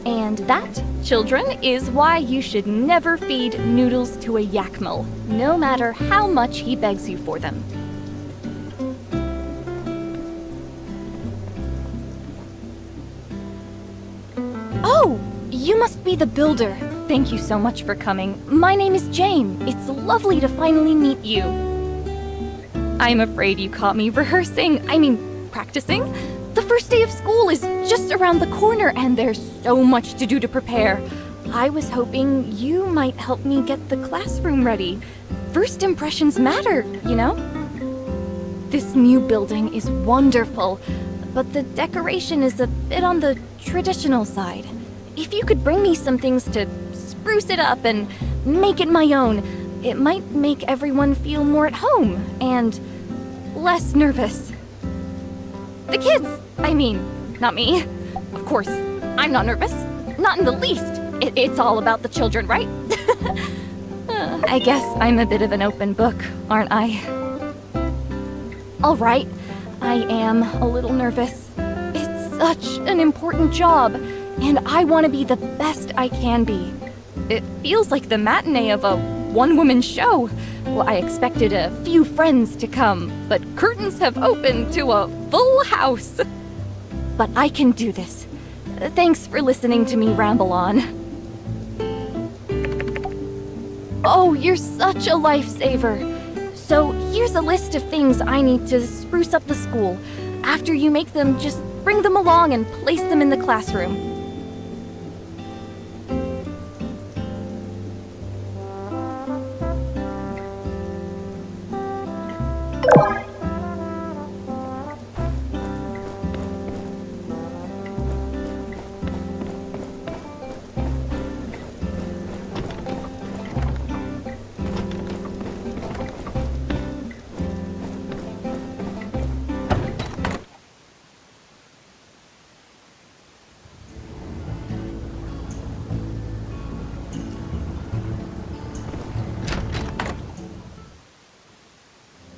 And that, children, is why you should never feed noodles to a yakmel, no matter how much he begs you for them. Oh, you must be the builder. Thank you so much for coming. My name is Jane. It's lovely to finally meet you. I'm afraid you caught me practicing. The first day of school is just around the corner and there's so much to do to prepare. I was hoping you might help me get the classroom ready. First impressions matter, you know? This new building is wonderful, but the decoration is a bit on the traditional side. If you could bring me some things to spruce it up and make it my own, it might make everyone feel more at home and less nervous. The kids, not me. Of course, I'm not nervous. Not in the least. It's all about the children, right? I guess I'm a bit of an open book, aren't I? All right, I am a little nervous. It's such an important job, and I want to be the best I can be. It feels like the matinee of a one-woman show. Well, I expected a few friends to come, but curtains have opened to a full house. But I can do this. Thanks for listening to me ramble on. Oh, you're such a lifesaver. So here's a list of things I need to spruce up the school. After you make them, just bring them along and place them in the classroom.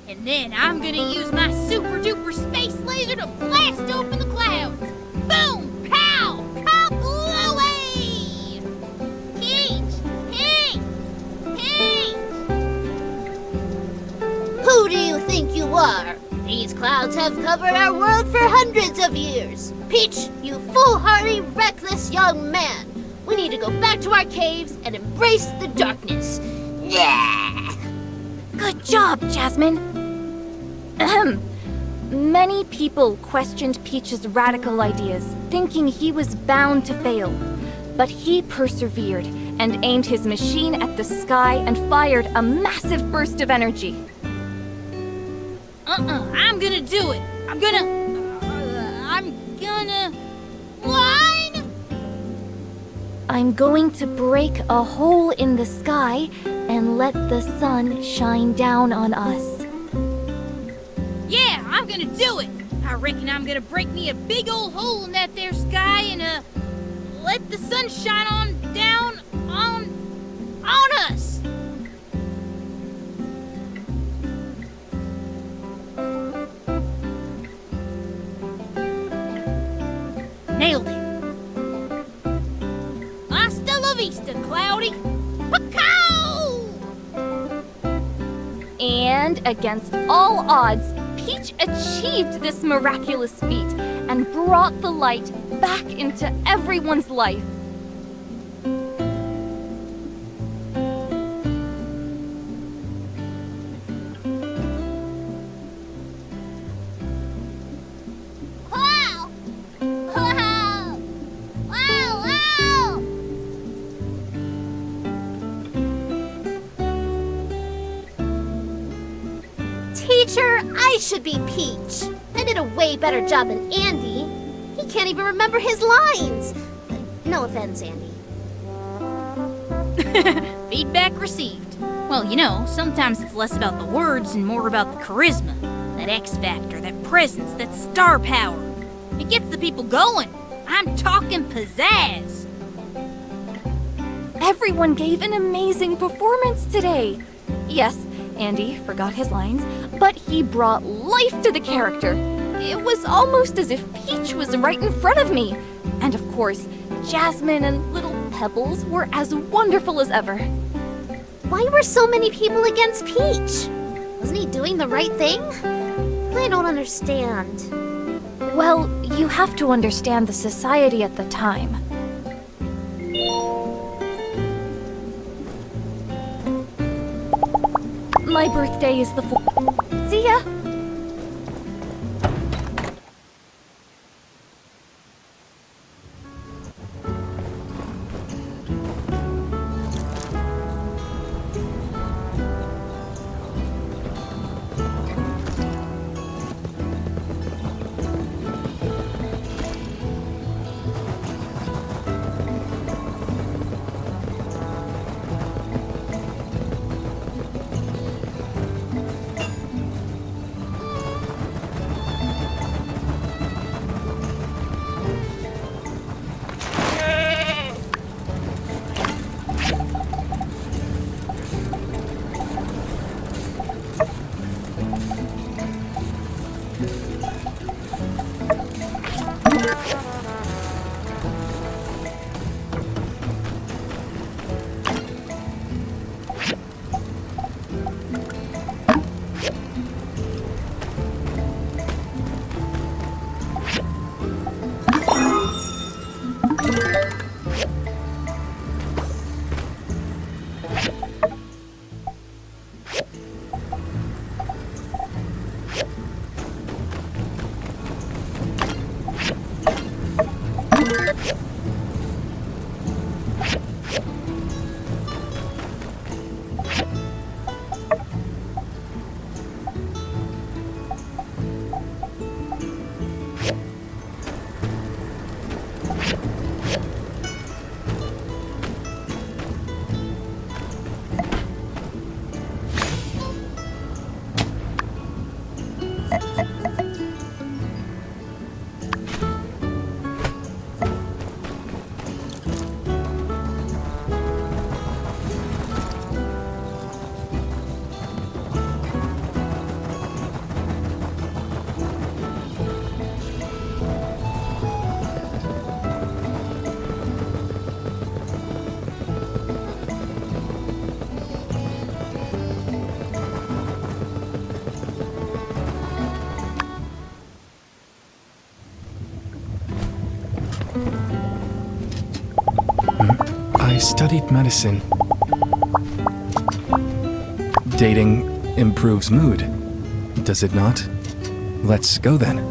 And then I'm gonna use my super-duper space laser to blast open the clouds! Boom! Pow! Kablooey! Peach! Pink! Pink! Who do you think you are? These clouds have covered our world for hundreds of years. Peach, you foolhardy, reckless young man. We need to go back to our caves and embrace the darkness. Yeah! Good job, Jasmine. Ahem. Many people questioned Peach's radical ideas, thinking he was bound to fail. But he persevered and aimed his machine at the sky and fired a massive burst of energy. I'm gonna do it. I'm gonna... Line! I'm going to break a hole in the sky and let the sun shine down on us. Yeah, I'm gonna do it. I reckon I'm gonna break me a big old hole in that there sky and, let the sun shine down on us. Nailed it. Hasta la vista, Cloudy. Pacow! And against all odds, Peach achieved this miraculous feat and brought the light back into everyone's life. Wow! Wow! Wow! Wow! Teacher, I should be Peach. I did a way better job than Andy. He can't even remember his lines. No offense, Andy. Feedback received. Well, sometimes it's less about the words and more about the charisma. That X factor, that presence, that star power. It gets the people going. I'm talking pizzazz. Everyone gave an amazing performance today. Yes, Andy forgot his lines, but he brought life to the character. It was almost as if Peach was right in front of me. And of course, Jasmine and little Pebbles were as wonderful as ever. Why were so many people against Peach? Wasn't he doing the right thing? I don't understand. Well, you have to understand the society at the time. My birthday is the 4th. See ya! I studied medicine. Dating improves mood, does it not? Let's go then.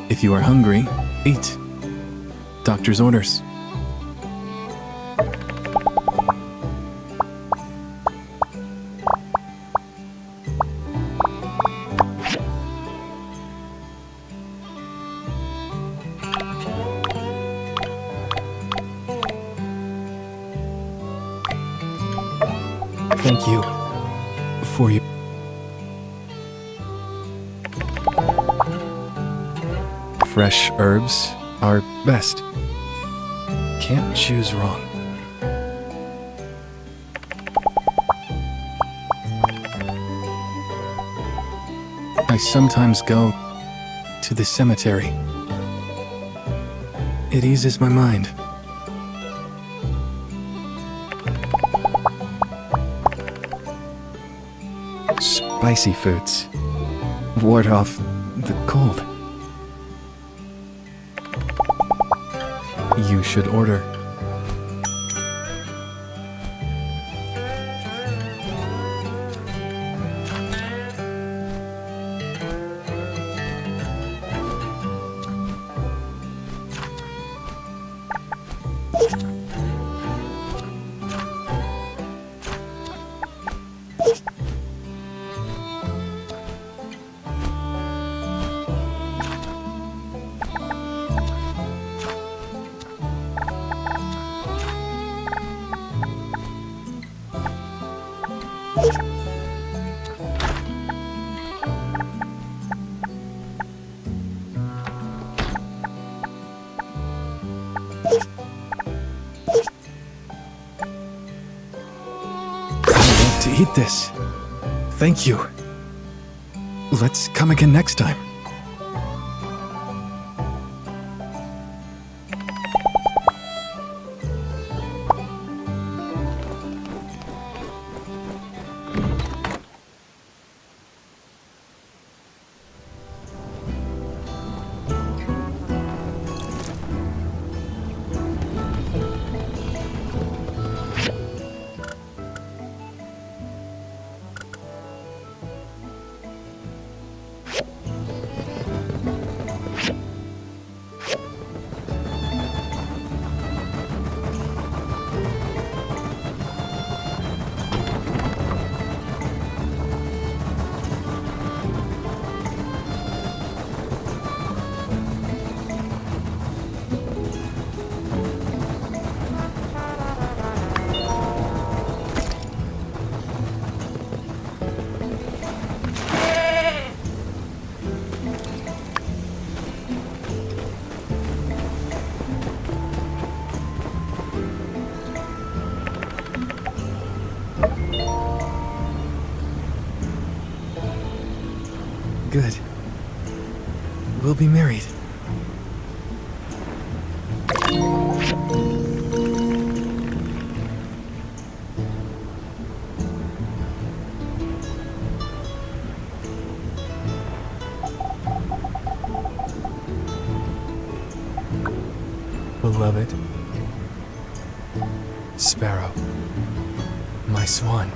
If you are hungry, eat. Doctor's orders. Thank you for your... Fresh herbs are best. Can't choose wrong. I sometimes go to the cemetery. It eases my mind. Spicy foods ward off the cold. You should order. To eat this. Thank you. Let's come again next time. Good. We'll be married. Beloved Sparrow, my swan.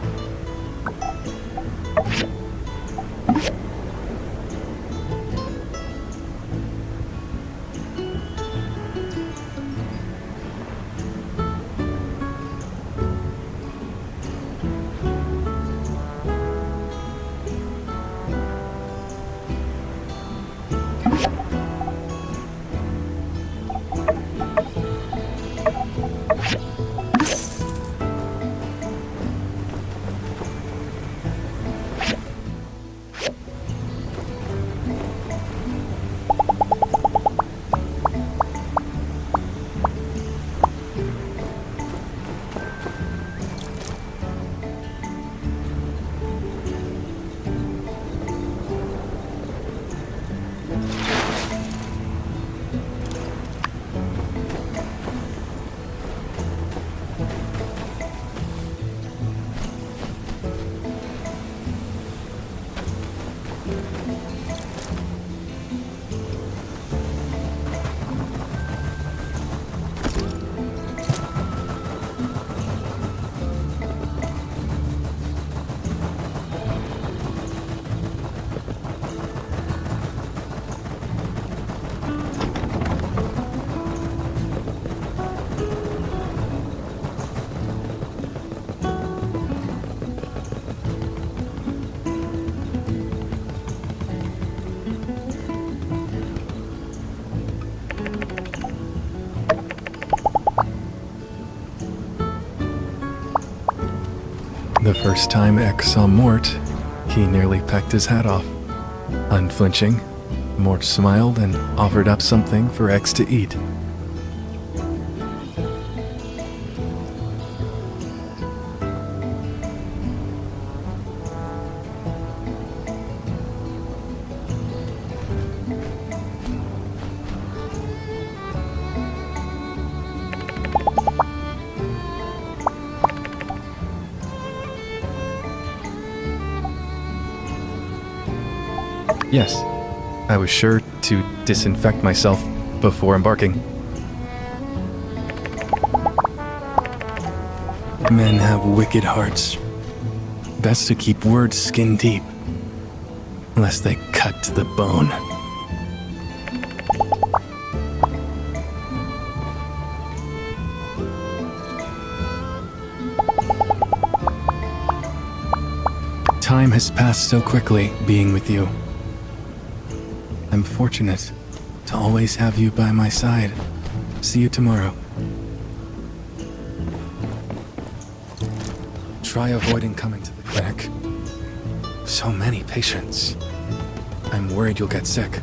The first time X saw Mort, he nearly pecked his hat off. Unflinching, Mort smiled and offered up something for X to eat. Yes, I was sure to disinfect myself before embarking. Men have wicked hearts. Best to keep words skin deep, lest they cut to the bone. Time has passed so quickly being with you. I'm fortunate to always have you by my side. See you tomorrow. Try avoiding coming to the clinic. So many patients. I'm worried you'll get sick.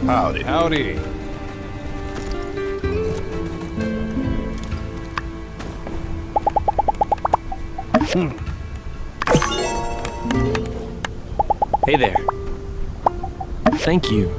Howdy. Howdy. Hey there. Thank you.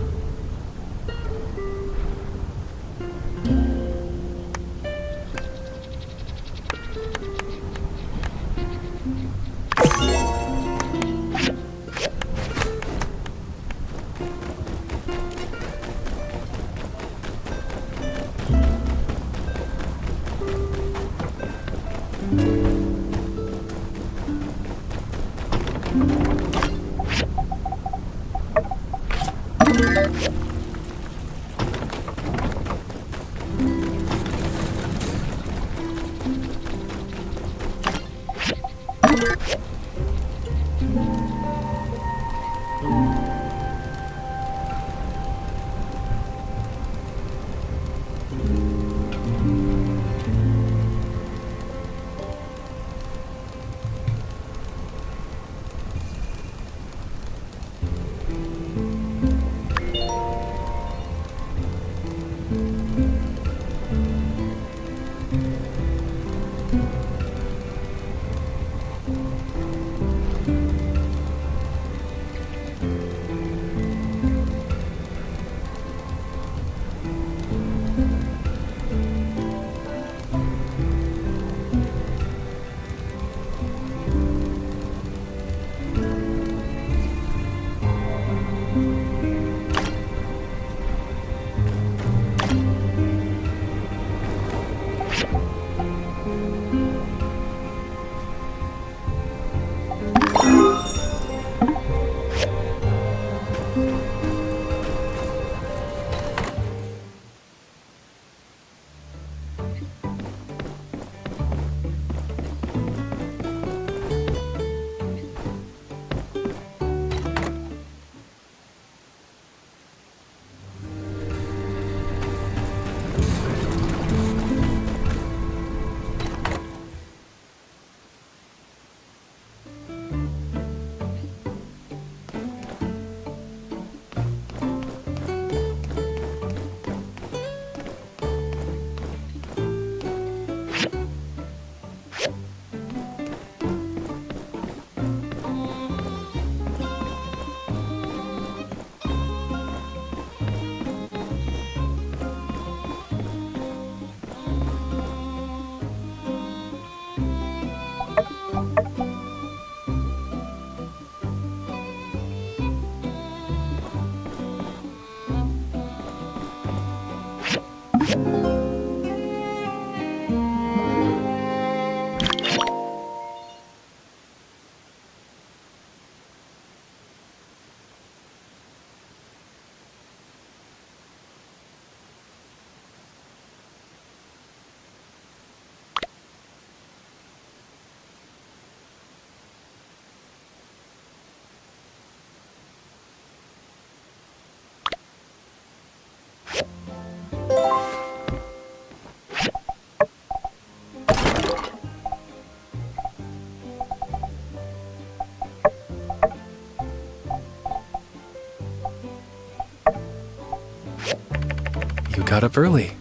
You got up early.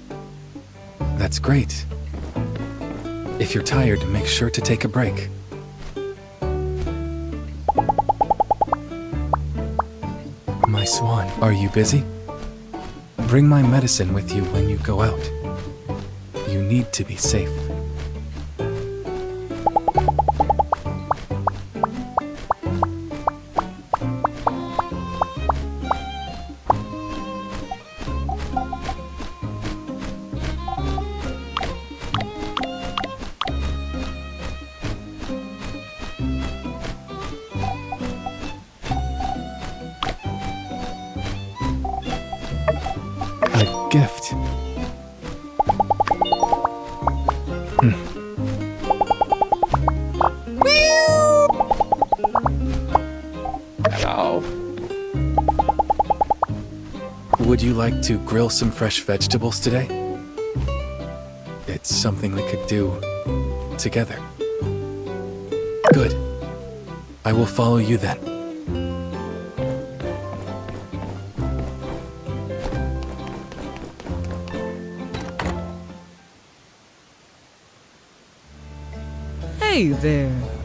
That's great. If you're tired, make sure to take a break. My swan, are you busy? Bring my medicine with you when you go out. You need to be safe. A gift. Hello. Would you like to grill some fresh vegetables today? It's something we could do together. Good. I will follow you then. Hey there.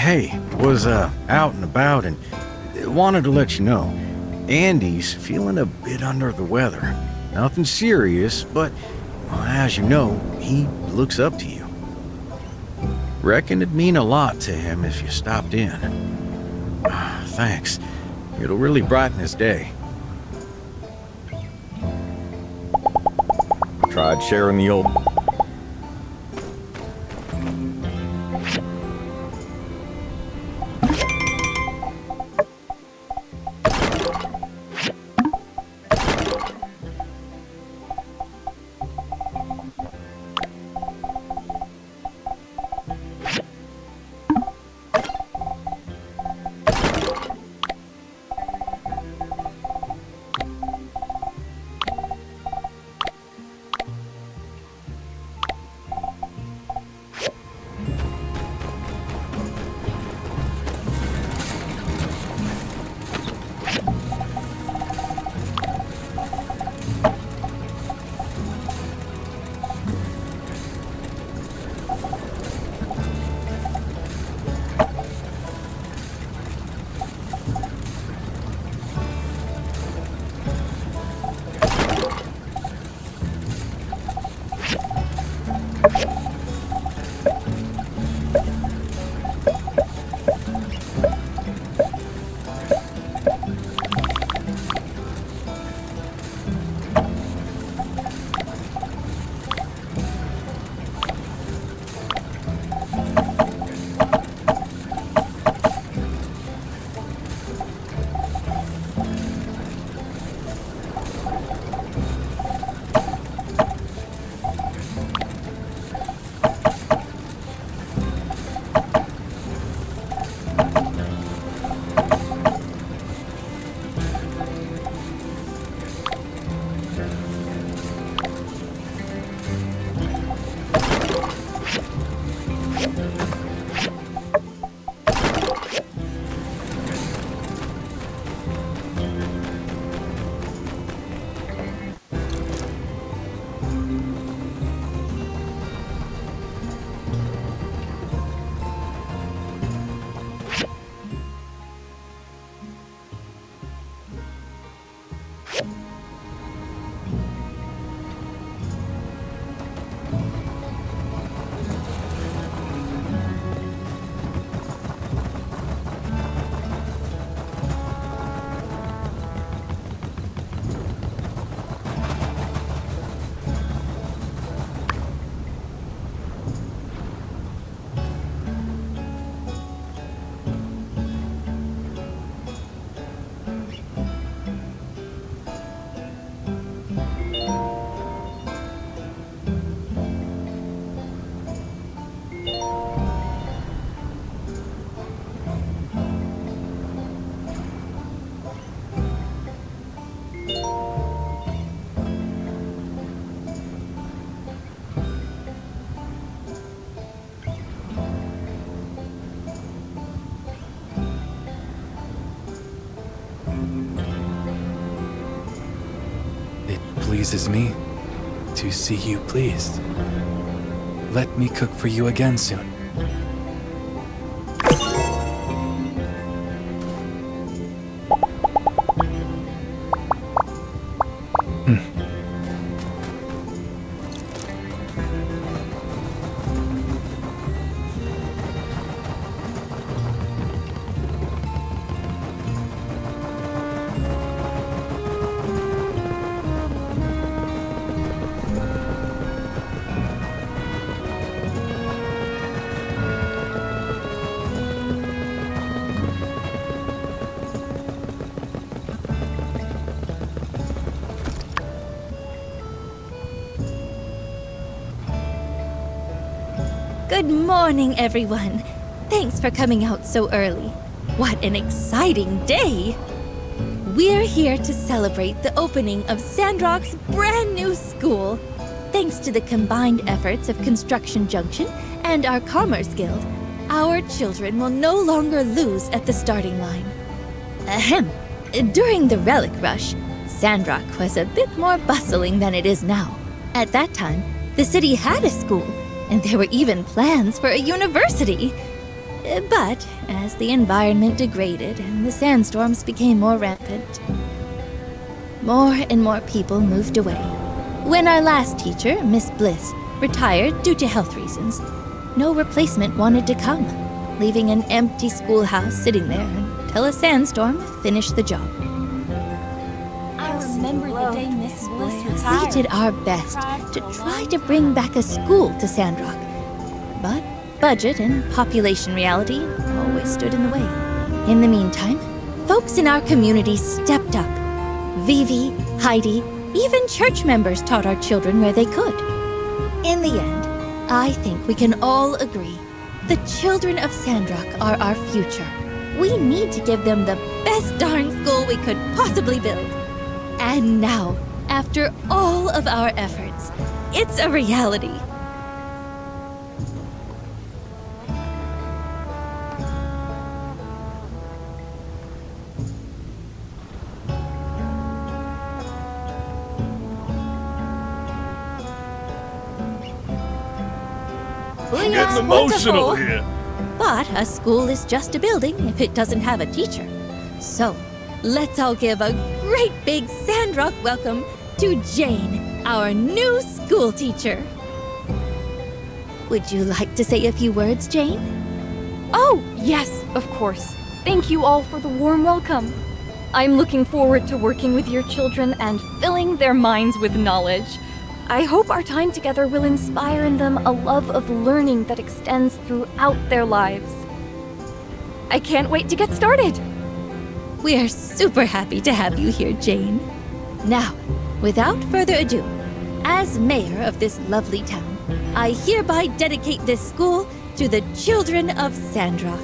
Hey, was out and about and wanted to let you know, Andy's feeling a bit under the weather. Nothing serious, but well, as you know, he looks up to you. Reckon it'd mean a lot to him if you stopped in. Thanks. It'll really brighten his day. Tried sharing the old... pleases me to see you pleased. Let me cook for you again soon. Good morning, everyone. Thanks for coming out so early. What an exciting day! We're here to celebrate the opening of Sandrock's brand new school. Thanks to the combined efforts of Construction Junction and our Commerce Guild, our children will no longer lose at the starting line. Ahem. During the Relic Rush, Sandrock was a bit more bustling than it is now. At that time, the city had a school, and there were even plans for a university. But as the environment degraded and the sandstorms became more rampant, more and more people moved away. When our last teacher, Miss Bliss, retired due to health reasons, no replacement wanted to come, leaving an empty schoolhouse sitting there until a sandstorm finished the job. I remember the day Miss Bliss We retired. did our best to try to bring back a school to Sandrock, but budget and population reality always stood in the way. In the meantime, folks in our community stepped up. Vivi, Heidi, even church members taught our children where they could. In the end, I think we can all agree the children of Sandrock are our future. We need to give them the best darn school we could possibly build. And now, after all of our efforts, it's a reality. Getting emotional here. But a school is just a building if it doesn't have a teacher. So, let's all give a great big Sandrock welcome to Jane, our new school teacher. Would you like to say a few words, Jane? Oh, yes, of course. Thank you all for the warm welcome. I'm looking forward to working with your children and filling their minds with knowledge. I hope our time together will inspire in them a love of learning that extends throughout their lives. I can't wait to get started. We are super happy to have you here, Jane. Now, without further ado, as mayor of this lovely town, I hereby dedicate this school to the children of Sandrock.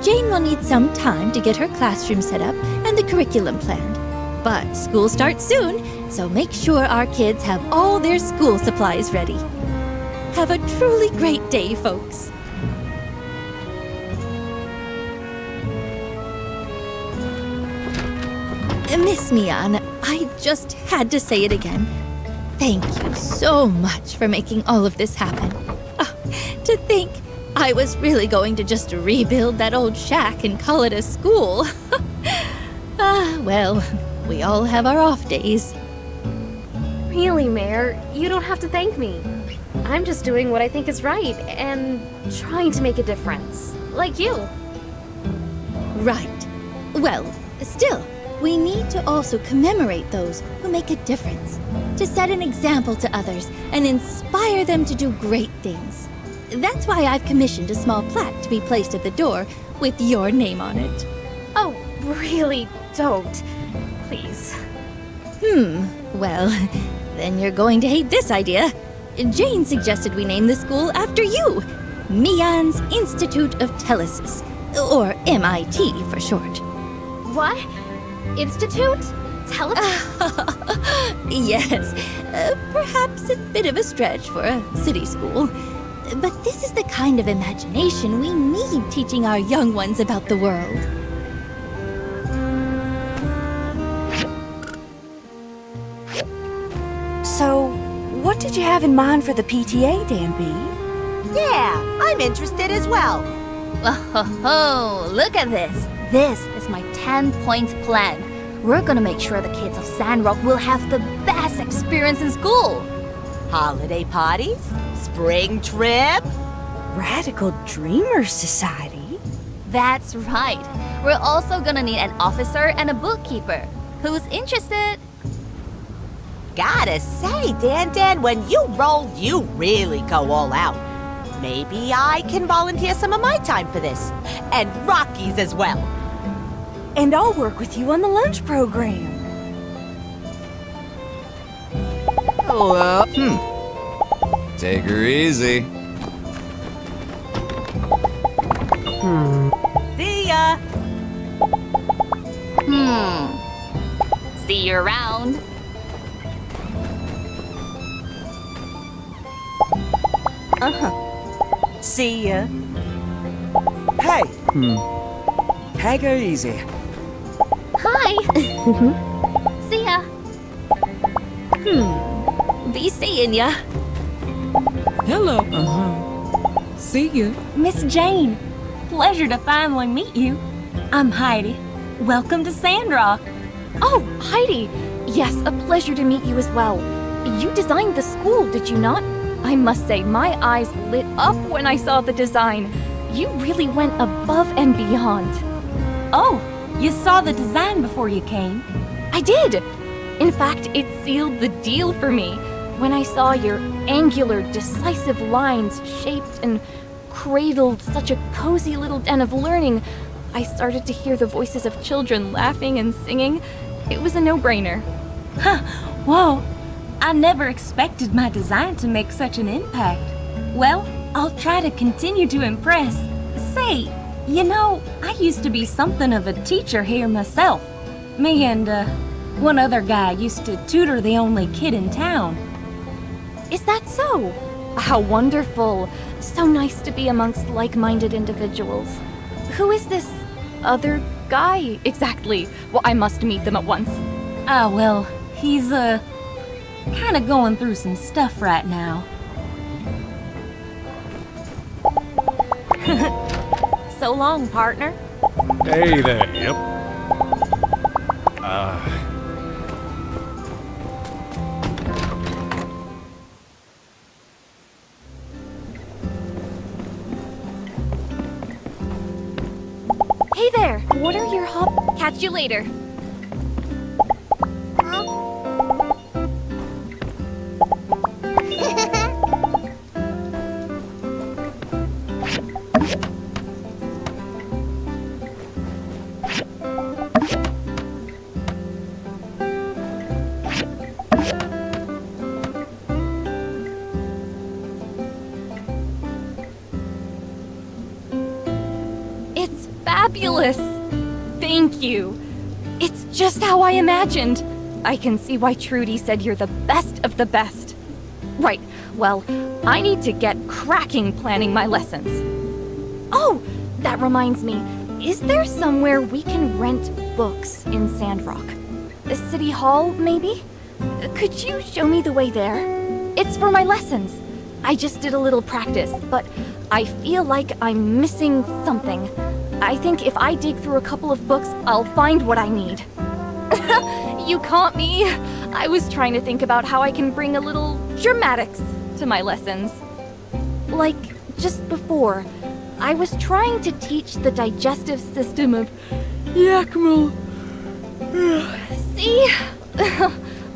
Jane will need some time to get her classroom set up and the curriculum planned. But school starts soon, so make sure our kids have all their school supplies ready. Have a truly great day, folks. Miss Mian, I just had to say it again. Thank you so much for making all of this happen. Oh, to think I was really going to just rebuild that old shack and call it a school. Well, we all have our off days. Really, Mayor, you don't have to thank me. I'm just doing what I think is right and trying to make a difference. Like you. Right. Well, still, we need to also commemorate those who make a difference, to set an example to others and inspire them to do great things. That's why I've commissioned a small plaque to be placed at the door with your name on it. Oh, really, don't. Please. Well, then you're going to hate this idea. Jane suggested we name the school after you. Mian's Institute of Telesis, or MIT for short. What? Institute? Yes, perhaps a bit of a stretch for a city school. But this is the kind of imagination we need teaching our young ones about the world. did you have in mind for the PTA, Danby? Yeah, I'm interested as well. Oh, look at this. This is my 10-point plan. We're gonna make sure the kids of Sandrock will have the best experience in school. Holiday parties? Spring trip? Radical Dreamers Society? That's right. We're also gonna need an officer and a bookkeeper. Who's interested? Gotta say, Dan, when you roll, you really go all out. Maybe I can volunteer some of my time for this. And Rocky's as well. And I'll work with you on the lunch program. Hello. Take her easy. See ya. See you around. See ya. Hey! Take her easy. Hi. See ya. Be seeing ya. Hello. See you. Miss Jane, pleasure to finally meet you. I'm Heidi. Welcome to Sandrock. Oh, Heidi. Yes, a pleasure to meet you as well. You designed the school, did you not? I must say, my eyes lit up when I saw the design. You really went above and beyond. Oh, you saw the design before you came? I did. In fact, it sealed the deal for me. When I saw your angular, decisive lines shaped and cradled such a cozy little den of learning, I started to hear the voices of children laughing and singing. It was a no-brainer. Huh, whoa. I never expected my design to make such an impact. Well, I'll try to continue to impress. Say, you know, I used to be something of a teacher here myself. Me and, one other guy used to tutor the only kid in town. Is that so? How wonderful. So nice to be amongst like-minded individuals. Who is this other guy exactly? Well, I must meet them at once. Well, he's, kind of going through some stuff right now. So long, partner. Hey there. Yep. Hey there! What are your Catch you later. It's fabulous! Thank you. It's just how I imagined. I can see why Trudy said you're the best of the best. Right, well, I need to get cracking planning my lessons. Oh, that reminds me. Is there somewhere we can rent books in Sandrock? The City Hall, maybe? Could you show me the way there? It's for my lessons. I just did a little practice, but I feel like I'm missing something. I think if I dig through a couple of books, I'll find what I need. You caught me. I was trying to think about how I can bring a little dramatics to my lessons. Like, just before, I was trying to teach the digestive system of Yakmal. See?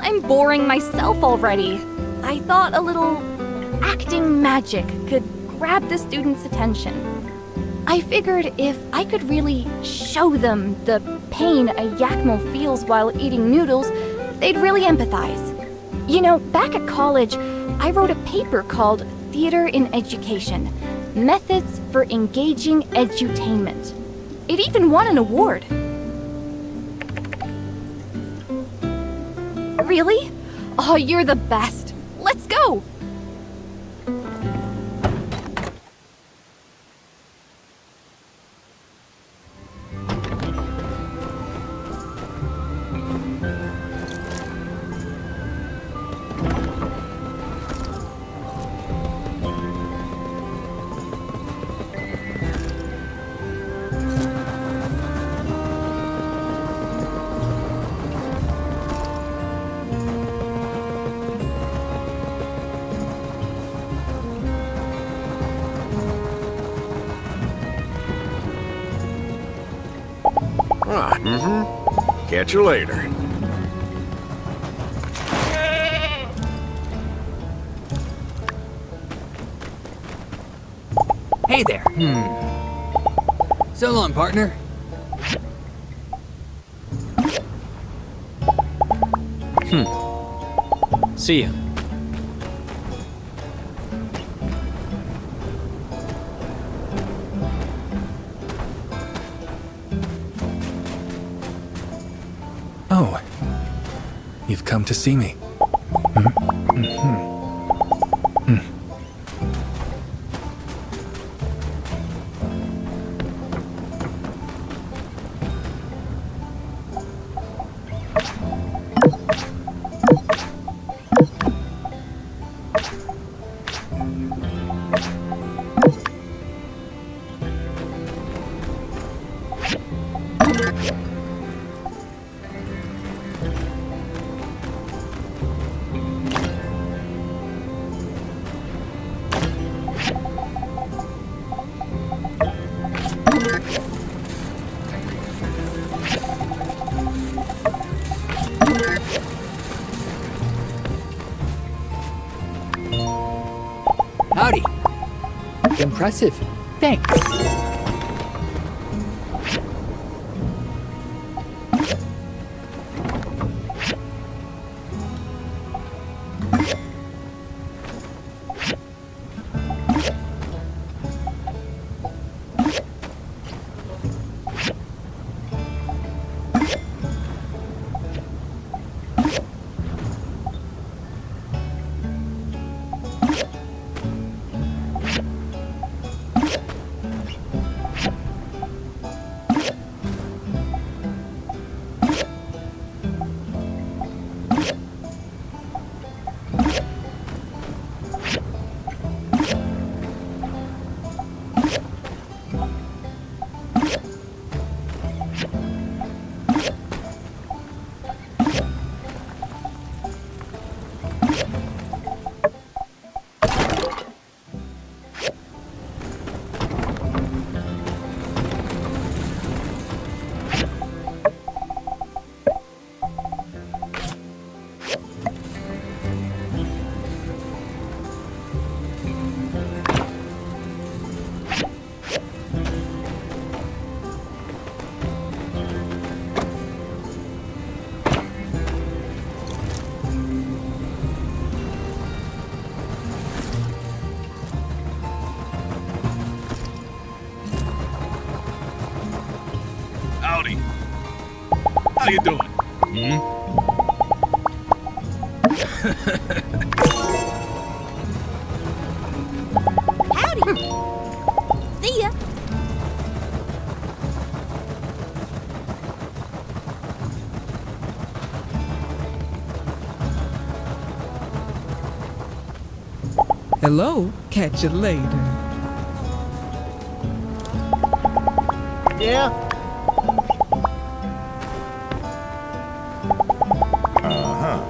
I'm boring myself already. I thought a little acting magic could grab the students' attention. I figured if I could really show them the pain a Yakmal feels while eating noodles, they'd really empathize. You know, back at college, I wrote a paper called Theater in Education, Methods for Engaging Edutainment. It even won an award. Really? Oh, you're the best. Let's go! Catch you later. Hey there. So long, partner. See ya. Oh, you've come to see me. Howdy. Impressive. Thanks. Howdy. How you doing? Howdy. See ya. Hello, catch you later. Yeah? Uh-huh.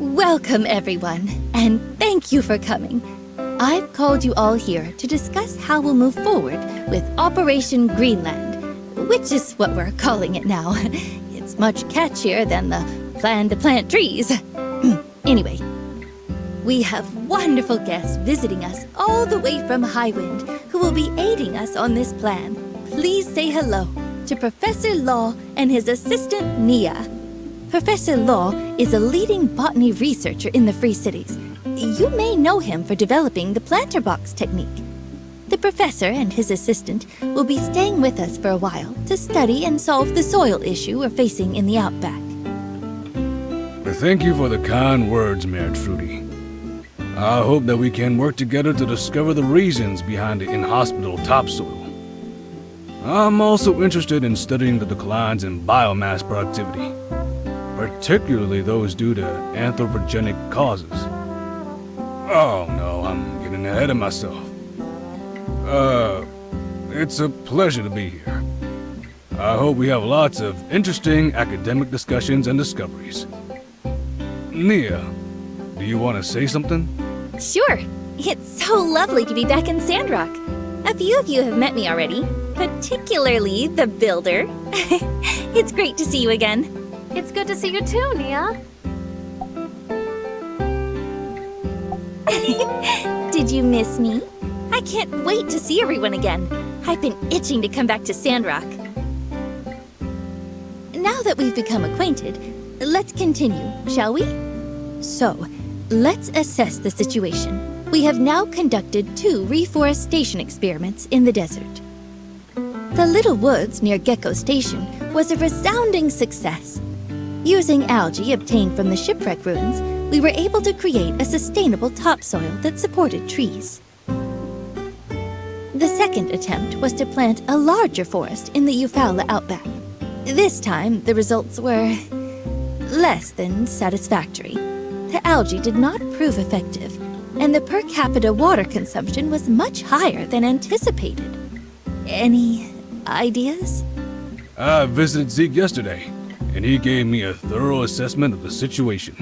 Welcome, everyone, and thank you for coming. I've called you all here to discuss how we'll move forward with Operation Greenland, which is what we're calling it now. It's much catchier than the plan to plant trees. Anyway, we have wonderful guests visiting us all the way from Highwind who will be aiding us on this plan. Please say hello to Professor Law and his assistant, Nia. Professor Law is a leading botany researcher in the Free Cities. You may know him for developing the planter box technique. The professor and his assistant will be staying with us for a while to study and solve the soil issue we're facing in the outback. Thank you for the kind words, Mayor Trudy. I hope that we can work together to discover the reasons behind the inhospitable topsoil. I'm also interested in studying the declines in biomass productivity, particularly those due to anthropogenic causes. Oh no, I'm getting ahead of myself. It's a pleasure to be here. I hope we have lots of interesting academic discussions and discoveries. Nia, do you want to say something? Sure. It's so lovely to be back in Sandrock. A few of you have met me already, particularly the builder. It's great to see you again. It's good to see you too, Nia. Did you miss me? I can't wait to see everyone again. I've been itching to come back to Sandrock. Now that we've become acquainted, let's continue, shall we? So, let's assess the situation. We have now conducted 2 reforestation experiments in the desert. The little woods near Gecko Station was a resounding success. Using algae obtained from the shipwreck ruins, we were able to create a sustainable topsoil that supported trees. The second attempt was to plant a larger forest in the Eufaula outback. This time, the results were less than satisfactory. The algae did not prove effective, and the per capita water consumption was much higher than anticipated. Any ideas? I visited Zeke yesterday, and he gave me a thorough assessment of the situation.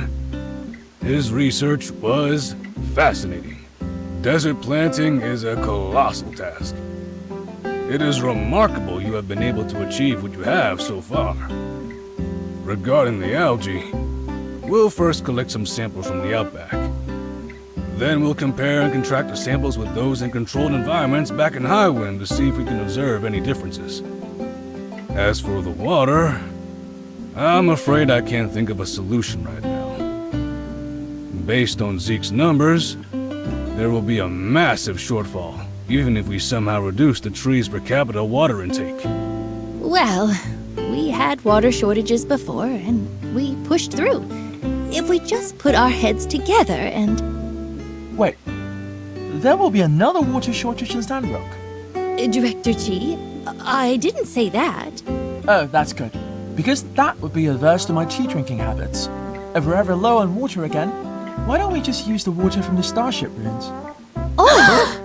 His research was fascinating. Desert planting is a colossal task. It is remarkable you have been able to achieve what you have so far. Regarding the algae, we'll first collect some samples from the outback. Then we'll compare and contrast the samples with those in controlled environments back in Highwind to see if we can observe any differences. As for the water, I'm afraid I can't think of a solution right now. Based on Zeke's numbers, there will be a massive shortfall, even if we somehow reduce the tree's per capita water intake. Well, we had water shortages before, and we pushed through. If we just put our heads together and... Wait, there will be another water shortage in Sandrock. Director Chi, I didn't say that. Oh, that's good. Because that would be adverse to my tea drinking habits. If we're ever low on water again, why don't we just use the water from the Starship ruins? Oh!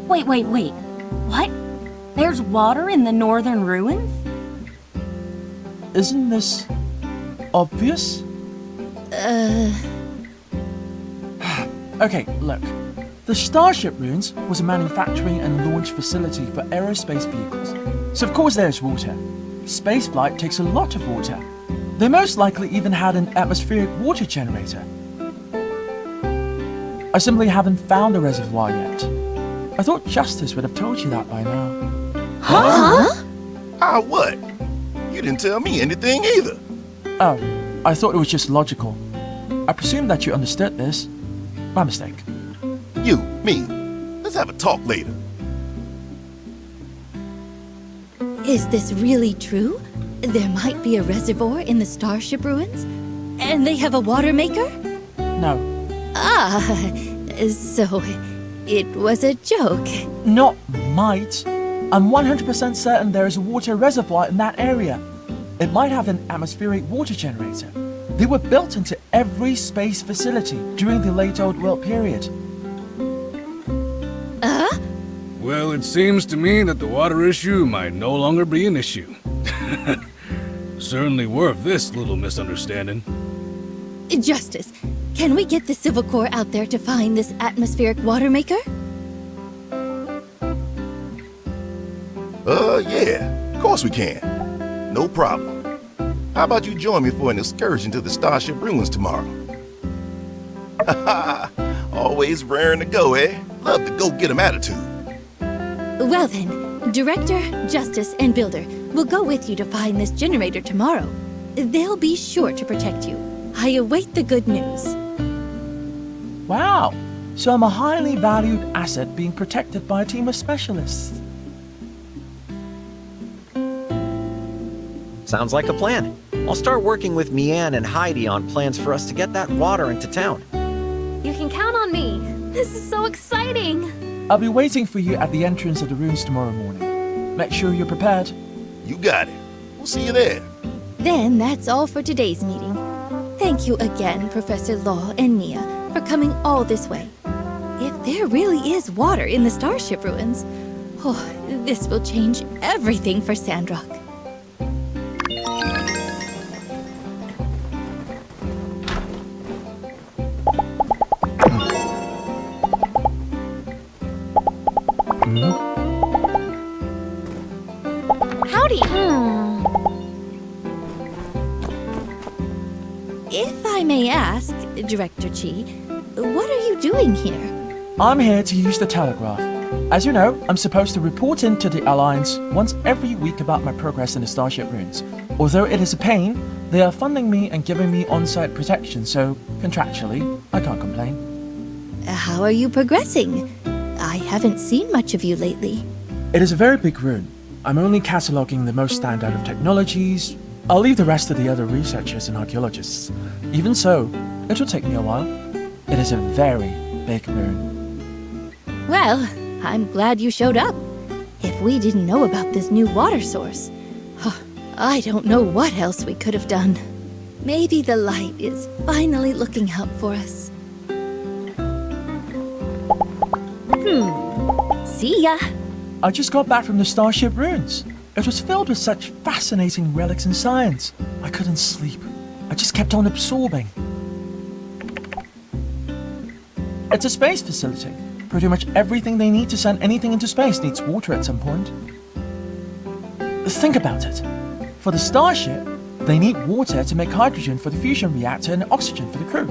Wait. What? There's water in the northern ruins? Isn't this obvious? Okay, look. The Starship ruins was a manufacturing and launch facility for aerospace vehicles. So of course there's water. Spaceflight takes a lot of water. They most likely even had an atmospheric water generator. I simply haven't found a reservoir yet. I thought Justice would have told you that by now. Huh? What? You didn't tell me anything either. Oh, I thought it was just logical. I presumed that you understood this. My mistake. You, me. Let's have a talk later. Is this really true? There might be a reservoir in the Starship ruins? And they have a water maker? No. Ah, so it was a joke. Not might. I'm 100% certain there is a water reservoir in that area. It might have an atmospheric water generator. They were built into every space facility during the late Old World period. Well, it seems to me that the water issue might no longer be an issue. Certainly worth this little misunderstanding. Justice, can we get the Civil Corps out there to find this atmospheric water maker? Yeah. Of course we can. No problem. How about you join me for an excursion to the Starship ruins tomorrow? Always raring to go, eh? Love the go-get-'em attitude. Well then, Director, Justice, and Builder will go with you to find this generator tomorrow. They'll be sure to protect you. I await the good news. Wow. So I'm a highly valued asset being protected by a team of specialists. Sounds like a plan. I'll start working with Mian and Heidi on plans for us to get that water into town. You can count on me. This is so exciting. I'll be waiting for you at the entrance of the ruins tomorrow morning. Make sure you're prepared. You got it. We'll see you there. Then that's all for today's meeting. Thank you again, Professor Law and Nia, for coming all this way. If there really is water in the Starship ruins, this will change everything for Sandrock. Howdy. If I may ask, Director Chi, what are you doing here? I'm here to use the telegraph. As you know, I'm supposed to report in to the Alliance once every week about my progress in the Starship ruins. Although it is a pain, they are funding me and giving me on-site protection, so contractually, I can't complain. How are you progressing? I haven't seen much of you lately. It is a very big ruin. I'm only cataloguing the most standout of technologies. I'll leave the rest to the other researchers and archaeologists. Even so, it will take me a while. It is a very big ruin. Well, I'm glad you showed up. If we didn't know about this new water source, I don't know what else we could have done. Maybe the light is finally looking out for us. See ya. I just got back from the Starship ruins. It was filled with such fascinating relics and science. I couldn't sleep. I just kept on absorbing. It's a space facility. Pretty much everything they need to send anything into space needs water at some point. Think about it. For the Starship, they need water to make hydrogen for the fusion reactor and oxygen for the crew.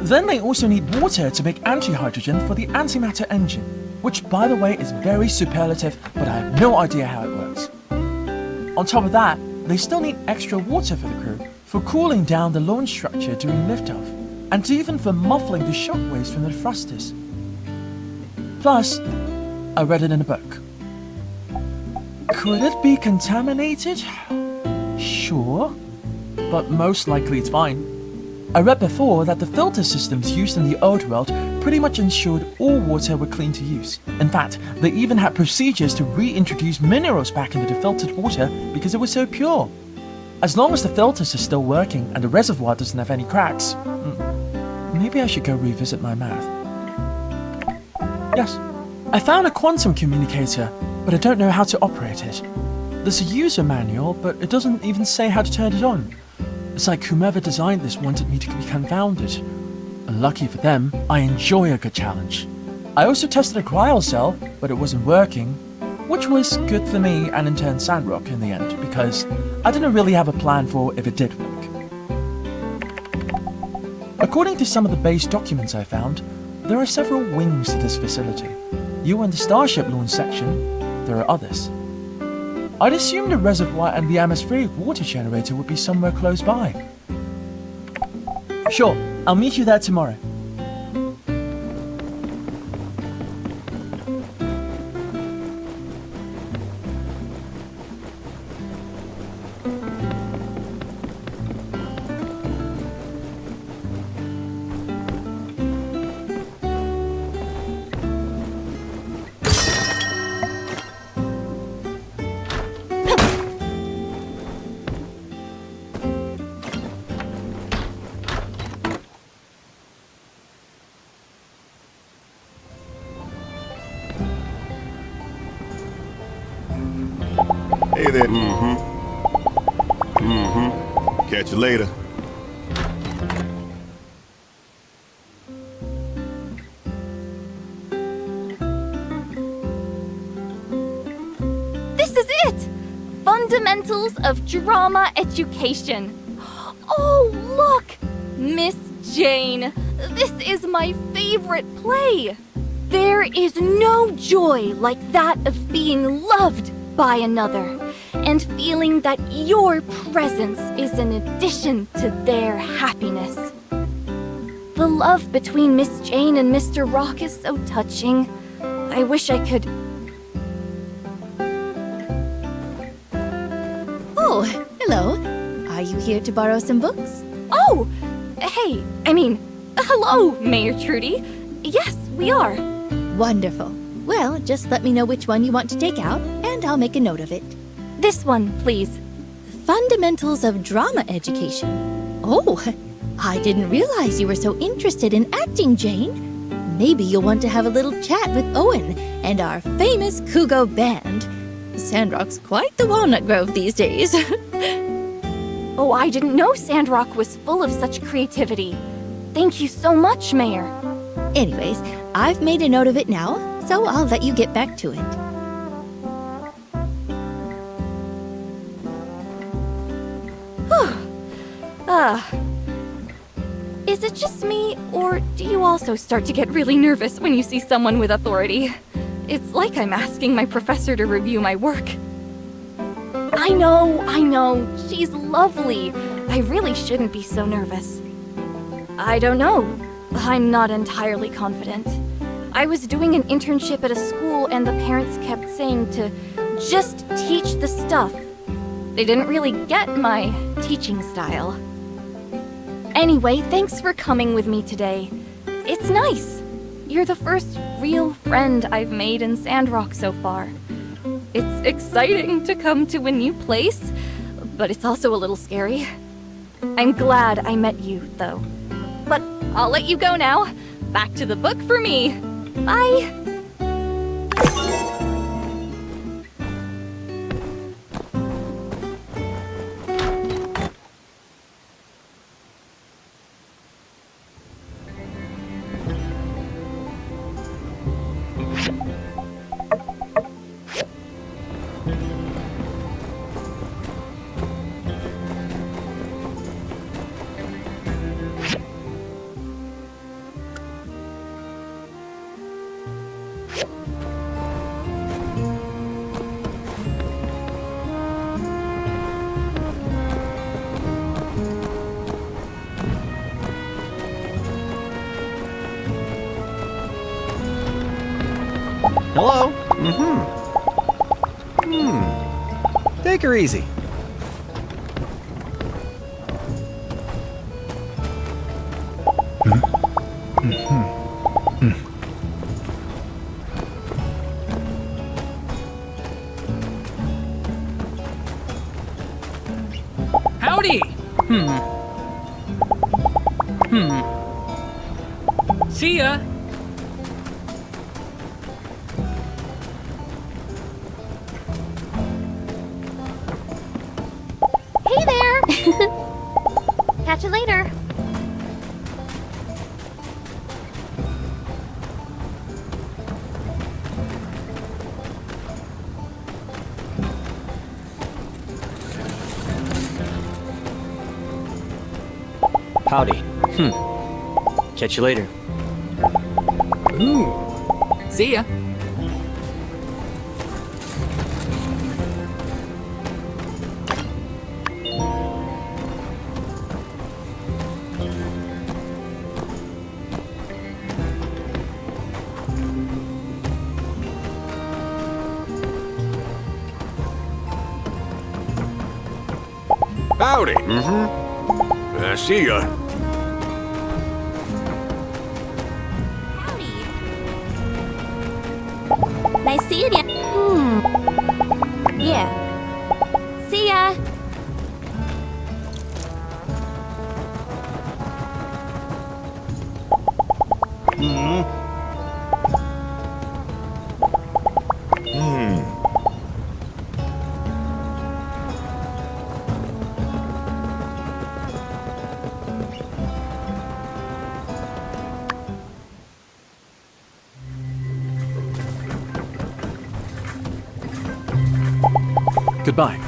Then they also need water to make anti-hydrogen for the antimatter engine, which, by the way, is very superlative, but I have no idea how it works. On top of that, they still need extra water for the crew, for cooling down the launch structure during liftoff, and even for muffling the shockwaves from the thrusters. Plus, I read it in a book. Could it be contaminated? Sure, but most likely it's fine. I read before that the filter systems used in the old world pretty much ensured all water were clean to use. In fact, they even had procedures to reintroduce minerals back into the filtered water because it was so pure. As long as the filters are still working and the reservoir doesn't have any cracks, maybe I should go revisit my math. Yes, I found a quantum communicator, but I don't know how to operate it. There's a user manual, but it doesn't even say how to turn it on. It's like whomever designed this wanted me to be confounded. And lucky for them, I enjoy a good challenge. I also tested a cryo cell, but it wasn't working, which was good for me and in turn Sandrock in the end, because I didn't really have a plan for if it did work. According to some of the base documents I found, there are several wings to this facility. You were in the Starship launch section, there are others. I'd assume the reservoir and the atmospheric water generator would be somewhere close by. Sure, I'll meet you there tomorrow. Hey there. Catch you later. This is it! Fundamentals of Drama Education. Oh, look! Miss Jane, this is my favorite play. There is no joy like that of being loved by another, and feeling that your presence is an addition to their happiness. The love between Miss Jane and Mr. Rock is so touching. I wish I could... Oh, hello. Are you here to borrow some books? Oh! Hey, hello, Mayor Trudy. Yes, we are. Wonderful. Well, just let me know which one you want to take out, and and I'll make a note of it. This one, please. Fundamentals of Drama Education. Oh, I didn't realize you were so interested in acting, Jane. Maybe you'll want to have a little chat with Owen and our famous Kugo band. Sandrock's quite the walnut grove these days. Oh, I didn't know Sandrock was full of such creativity. Thank you so much, Mayor. Anyways, I've made a note of it now, so I'll let you get back to it. Is it just me, or do you also start to get really nervous when you see someone with authority? It's like I'm asking my professor to review my work. I know, she's lovely. I really shouldn't be so nervous. I don't know. I'm not entirely confident. I was doing an internship at a school and the parents kept saying to just teach the stuff. They didn't really get my teaching style. Anyway, thanks for coming with me today. It's nice. You're the first real friend I've made in Sandrock so far. It's exciting to come to a new place, but it's also a little scary. I'm glad I met you, though. But I'll let you go now. Back to the book for me. Bye. Hello? Take her easy. Howdy! See ya! Hey there! Catch you later. Howdy. Catch you later. Ooh. See ya. Howdy. See ya. Nice seeing you. Yeah. See ya. Goodbye.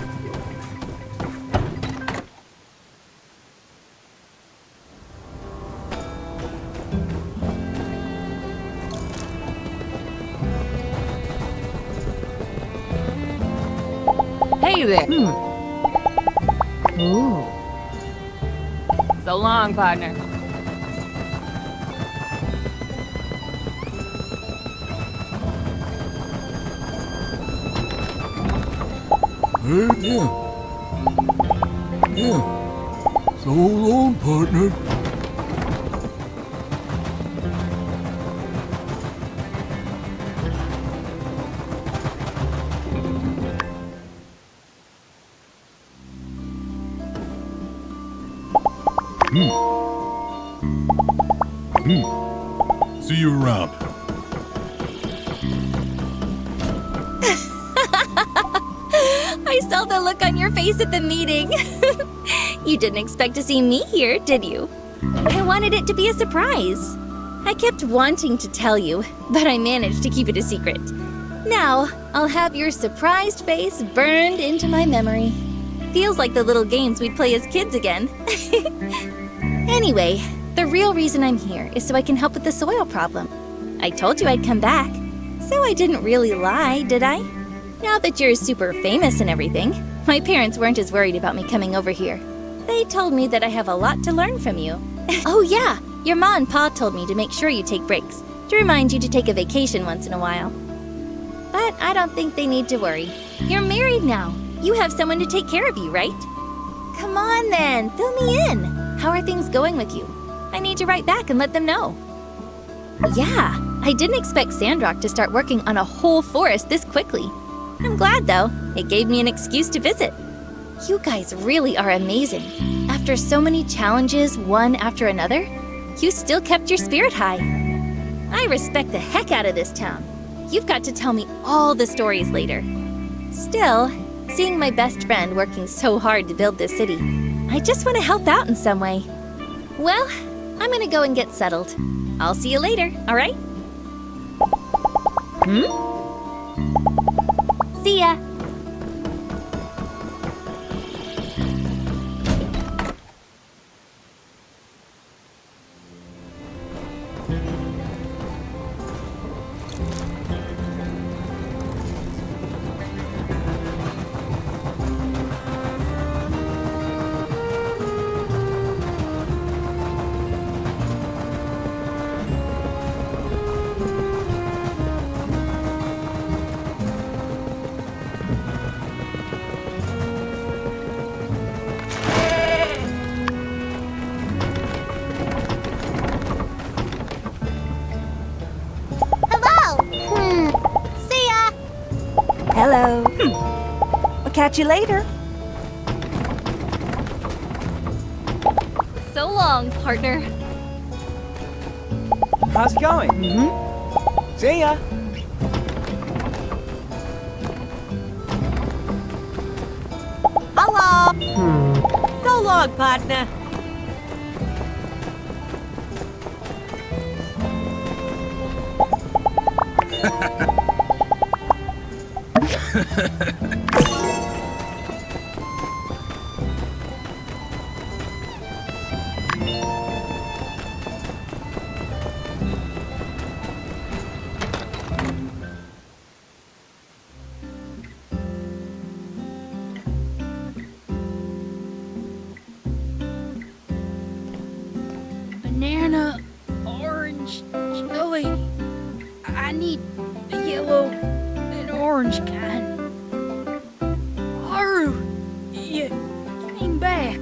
Hey there! Ooh. So long, partner. Yeah. So long, partner. See you around. I saw the look on your face at the meeting. You didn't expect to see me here, did you? I wanted it to be a surprise. I kept wanting to tell you, but I managed to keep it a secret. Now, I'll have your surprised face burned into my memory. Feels like the little games we'd play as kids again. Anyway, the real reason I'm here is so I can help with the soil problem. I told you I'd come back, so I didn't really lie, did I? Now that you're super famous and everything, my parents weren't as worried about me coming over here. They told me that I have a lot to learn from you. Oh yeah, your ma and pa told me to make sure you take breaks, to remind you to take a vacation once in a while. But I don't think they need to worry. You're married now. You have someone to take care of you, right? Come on then, fill me in. How are things going with you? I need to write back and let them know. Yeah, I didn't expect Sandrock to start working on a whole forest this quickly. I'm glad though, it gave me an excuse to visit. You guys really are amazing. After so many challenges, one after another, you still kept your spirit high. I respect the heck out of this town. You've got to tell me all the stories later. Still, seeing my best friend working so hard to build this city, I just want to help out in some way. Well, I'm gonna go and get settled. I'll see you later, all right? See ya. Hello. I'll catch you later. So long, partner. How's it going? See ya. Hello. So long, partner. Banana, orange, chili. I need the yellow and orange kind. Haru, you came back,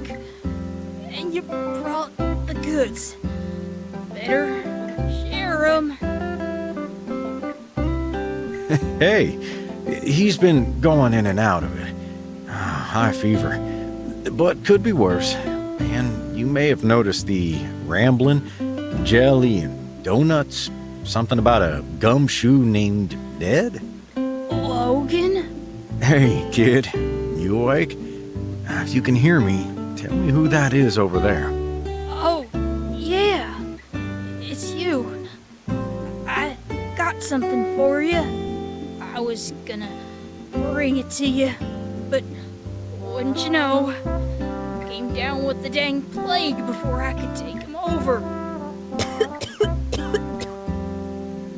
and you brought the goods. Better share 'em. Hey, he's been going in and out of it. High fever. But could be worse. And you may have noticed the rambling, jelly, and donuts. Something about a gumshoe named Ned? Logan? Hey, kid. You awake? If you can hear me, tell me who that is over there. Oh, yeah. It's you. I got something for you. I was gonna bring it to you, but wouldn't you know, came down with the dang plague before I could take him over.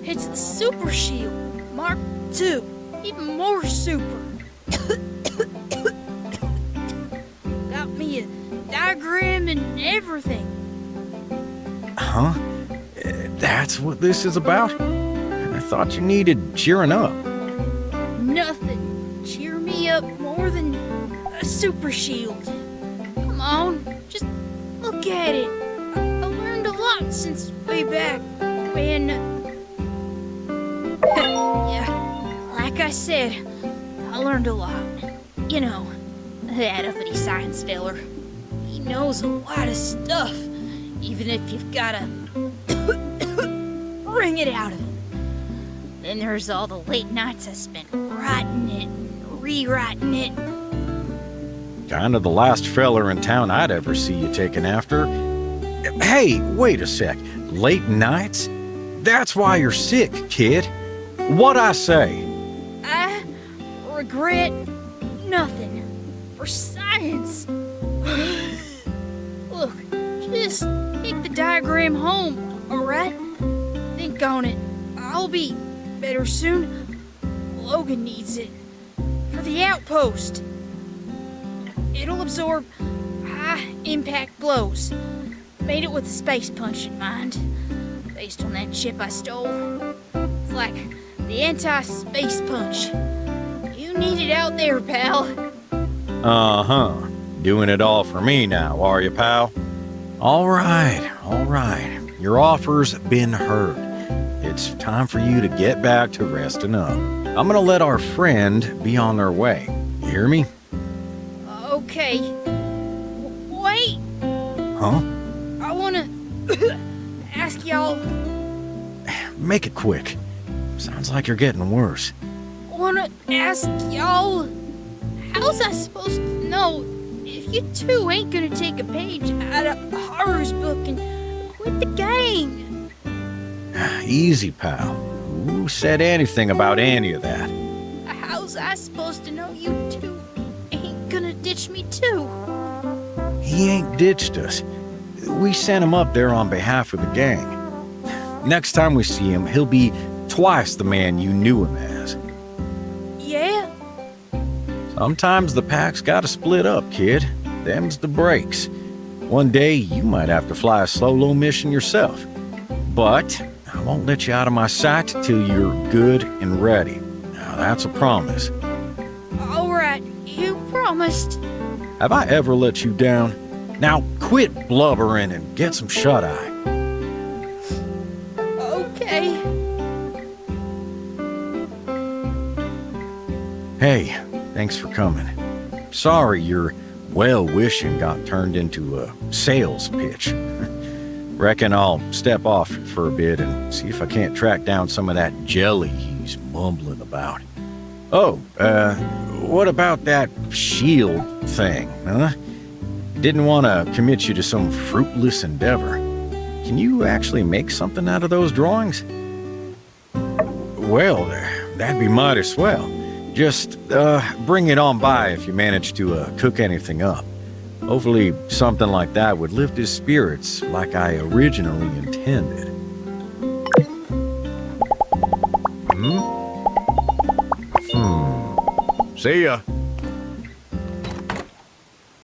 It's the Super Shield, Mark II, even more super. Got me a diagram and everything. Huh? That's what this is about? I thought you needed cheering up. Nothing cheer me up more than a Super Shield. Come on, just look at it. I learned a lot since way back when... yeah, like I said, I learned a lot. You know, that uppity science fella. He knows a lot of stuff, even if you've gotta wring it out of him. Then there's all the late nights I spent writing it and rewriting it. Kind of the last feller in town I'd ever see you taking after. Hey, wait a sec. Late nights? That's why you're sick, kid. What'd I say? I regret nothing. For science. Look, just take the diagram home, alright? Think on it. I'll be better soon. Logan needs it. For the outpost. It'll absorb high-impact blows. Made it with a space punch in mind. Based on that chip I stole. It's like the anti-space punch. You need it out there, pal. Uh-huh. Doing it all for me now, are you, pal? All right. Your offer's been heard. It's time for you to get back to resting up. I'm gonna let our friend be on their way. You hear me? Okay. Wait! Huh? I wanna ask y'all... Make it quick. Sounds like you're getting worse. Wanna ask y'all... How's I supposed to know if you two ain't gonna take a page out of Haru's book and quit the gang? Easy, pal. Who said anything about any of that? How's I supposed to know you two ain't gonna ditch me too? He ain't ditched us. We sent him up there on behalf of the gang. Next time we see him, he'll be twice the man you knew him as. Yeah? Sometimes the pack's gotta split up, kid. Them's the breaks. One day, you might have to fly a solo mission yourself. But I won't let you out of my sight till you're good and ready. Now, that's a promise. Alright, you promised. Have I ever let you down? Now, quit blubbering and get some shut-eye. Okay. Hey, thanks for coming. Sorry your well-wishing got turned into a sales pitch. Reckon I'll step off for a bit and see if I can't track down some of that jelly he's mumbling about. Oh, what about that shield thing, huh? Didn't want to commit you to some fruitless endeavor. Can you actually make something out of those drawings? Well, that'd be mighty swell. Just, bring it on by if you manage to, cook anything up. Hopefully something like that would lift his spirits like I originally intended. See ya.